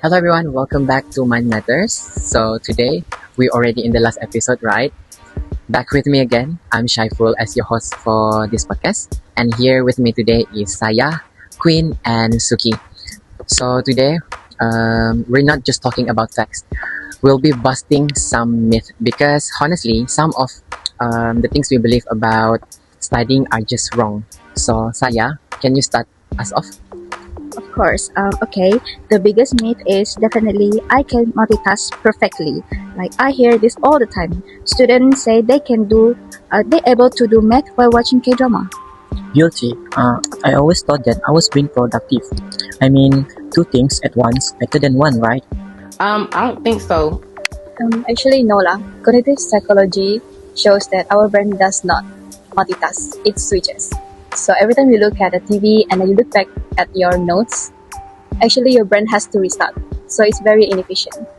Hello everyone, welcome back to Mind Matters. So today, we're already in the last episode, right? Back with me again, I'm Shaiful as your host for this podcast. And here with me today is Saya, Queen, and Suki. So today, we're not just talking about facts. We'll be busting some myth because honestly, some of the things we believe about studying are just wrong. So Saya, can you start us off? Of course. Okay. The biggest myth is definitely I can multitask perfectly. Like I hear this all the time. Students say they able to do math while watching K-drama. Guilty. I always thought that I was being productive. I mean, two things at once better than one, right? I don't think so. Actually, no lah. Cognitive psychology shows that our brain does not multitask. It switches. So every time you look at the TV and then you look back at your notes, actually your brain has to restart. So it's very inefficient.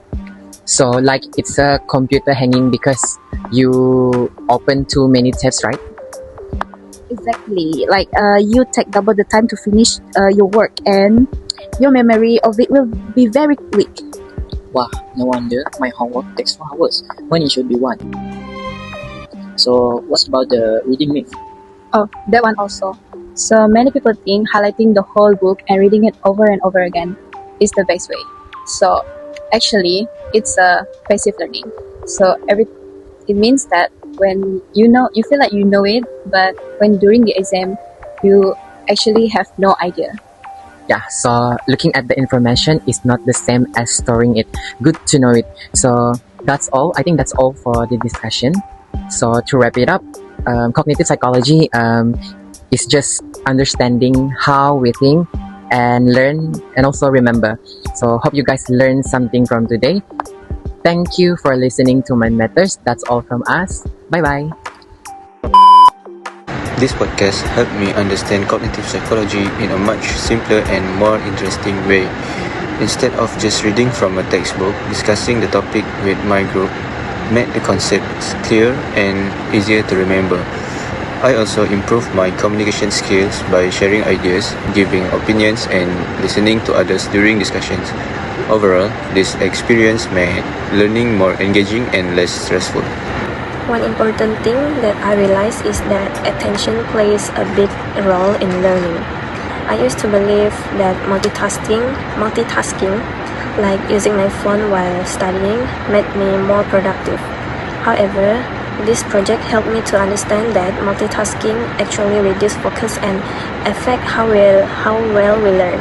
So like it's a computer hanging because you open too many tabs, right? Exactly. Like you take double the time to finish your work and your memory of it will be very weak. Wow, no wonder my homework takes 4 hours when it should be 1. So, what's about the reading myth? Oh, that one also. So many people think highlighting the whole book and reading it over and over again is the best way. So actually, it's a passive learning. So it means that when you feel like you know it, but when during the exam, you actually have no idea. Yeah, so looking at the information is not the same as storing it. Good to know it. So that's all. I think that's all for the discussion. So to wrap it up, cognitive psychology is just understanding how we think and learn and also remember. So hope you guys learned something from today. Thank you for listening to Mind Matters. That's all from us. Bye-bye. This podcast helped me understand cognitive psychology in a much simpler and more interesting way. Instead of just reading from a textbook, discussing the topic with my group made the concepts clear and easier to remember. I also improved my communication skills by sharing ideas, giving opinions, and listening to others during discussions. Overall, this experience made learning more engaging and less stressful. One important thing that I realized is that attention plays a big role in learning. I used to believe that multitasking, like using my phone while studying, made me more productive. However, this project helped me to understand that multitasking actually reduces focus and affect how well we learn.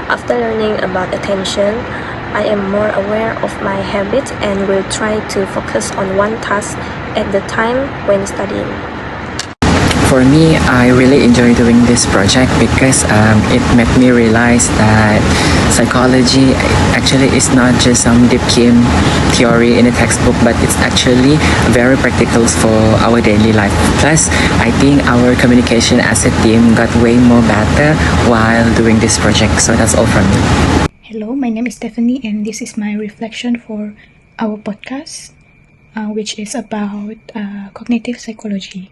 After learning about attention, I am more aware of my habits and will try to focus on one task at the time when studying. For me, I really enjoy doing this project because it made me realize that psychology actually is not just some deep theory in a textbook, but it's actually very practical for our daily life. Plus, I think our communication as a team got way more better while doing this project. So that's all from me. Hello, my name is Stephanie and this is my reflection for our podcast, which is about cognitive psychology.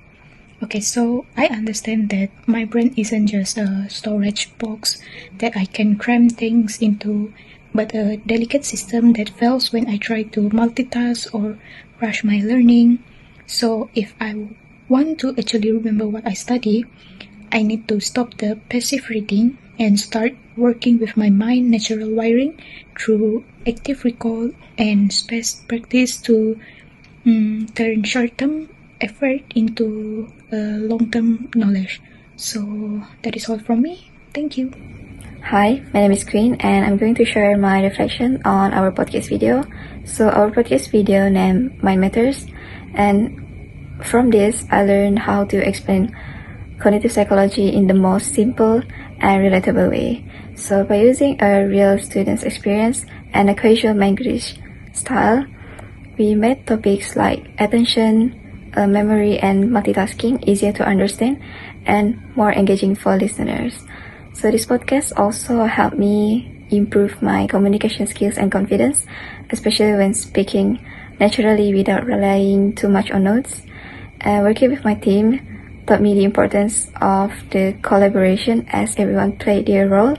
Okay, so I understand that my brain isn't just a storage box that I can cram things into, but a delicate system that fails when I try to multitask or rush my learning. So if I want to actually remember what I study, I need to stop the passive reading and start working with my mind natural wiring through active recall and spaced practice to turn short-term effort into long-term knowledge. So that is all from me. Thank you. Hi, my name is Queen and I'm going to share my reflection on our podcast video. So our podcast video named Mind Matters, and from this I learned how to explain cognitive psychology in the most simple and relatable way. So by using a real student's experience and a casual language style, we made topics like attention, memory and multitasking easier to understand and more engaging for listeners. So this podcast also helped me improve my communication skills and confidence, especially when speaking naturally without relying too much on notes. And working with my team taught me the importance of the collaboration as everyone played their role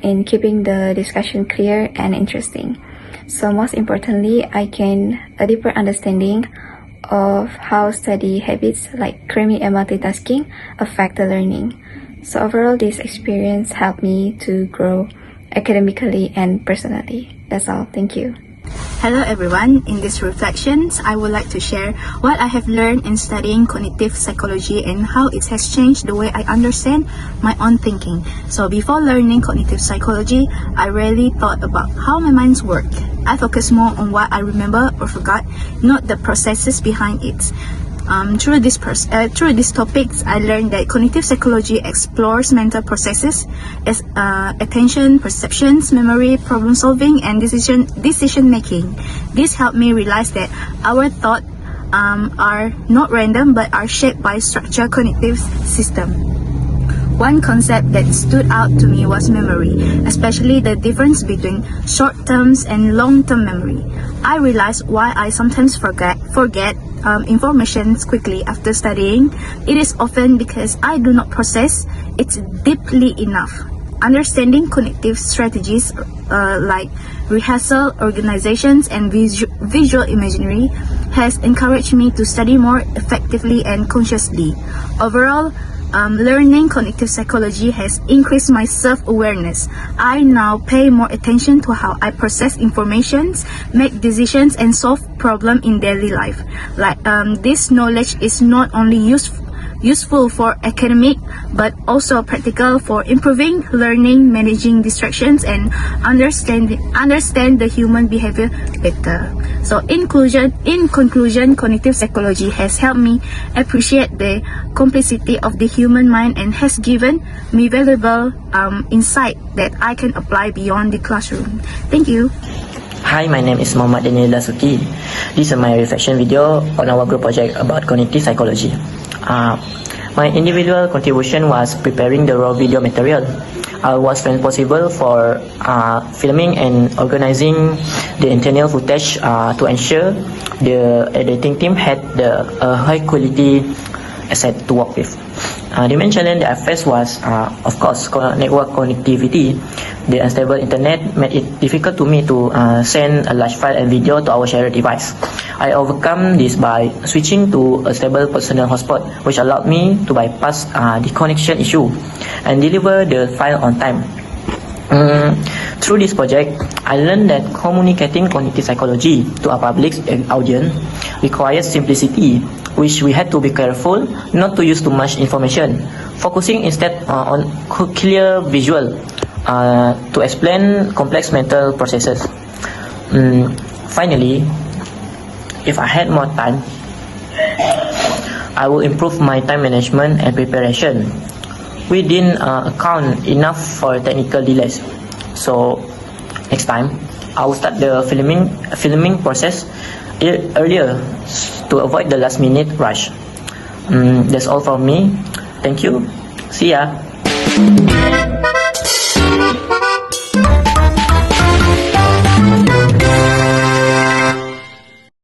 in keeping the discussion clear and interesting. So most importantly, I gained a deeper understanding of how study habits like cramming and multitasking affect the learning. So overall, this experience helped me to grow academically and personally. That's all. Thank you. Hello everyone, in these reflections, I would like to share what I have learned in studying cognitive psychology and how it has changed the way I understand my own thinking. So before learning cognitive psychology, I rarely thought about how my minds work. I focused more on what I remember or forgot, not the processes behind it. Through these topics, I learned that cognitive psychology explores mental processes as attention, perceptions, memory, problem solving, and decision making. This helped me realize that our thoughts are not random but are shaped by structured cognitive system. One concept that stood out to me was memory, especially the difference between short-term and long-term memory. I realized why I sometimes forget information quickly after studying. It is often because I do not process it deeply enough. Understanding cognitive strategies like rehearsal, organizations, and visual imagery has encouraged me to study more effectively and consciously. Overall, learning cognitive psychology has increased my self-awareness. I now pay more attention to how I process information, make decisions, and solve problems in daily life. This knowledge is not only useful for academic but also practical for improving learning, managing distractions, and understand the human behavior better. So in conclusion, cognitive psychology has helped me appreciate the complexity of the human mind and has given me valuable insight that I can apply beyond the classroom. Thank you. Hi, my name is Muhammad Daniel Dasuki. This is my reflection video on our group project about cognitive psychology. My individual contribution was preparing the raw video material. I was responsible for filming and organizing the internal footage to ensure the editing team had the high quality asset to work with. The main challenge that I faced was, of course, network connectivity. The unstable internet made it difficult to me to send a large file and video to our shared device. I overcome this by switching to a stable personal hotspot, which allowed me to bypass the connection issue and deliver the file on time. Through this project, I learned that communicating cognitive psychology to a public audience requires simplicity, which we had to be careful not to use too much information, focusing instead on clear visual to explain complex mental processes. Finally, if I had more time, I will improve my time management and preparation. We didn't account enough for technical delays. So next time, I will start the filming process earlier to avoid the last minute rush. That's all from me. Thank you. See ya.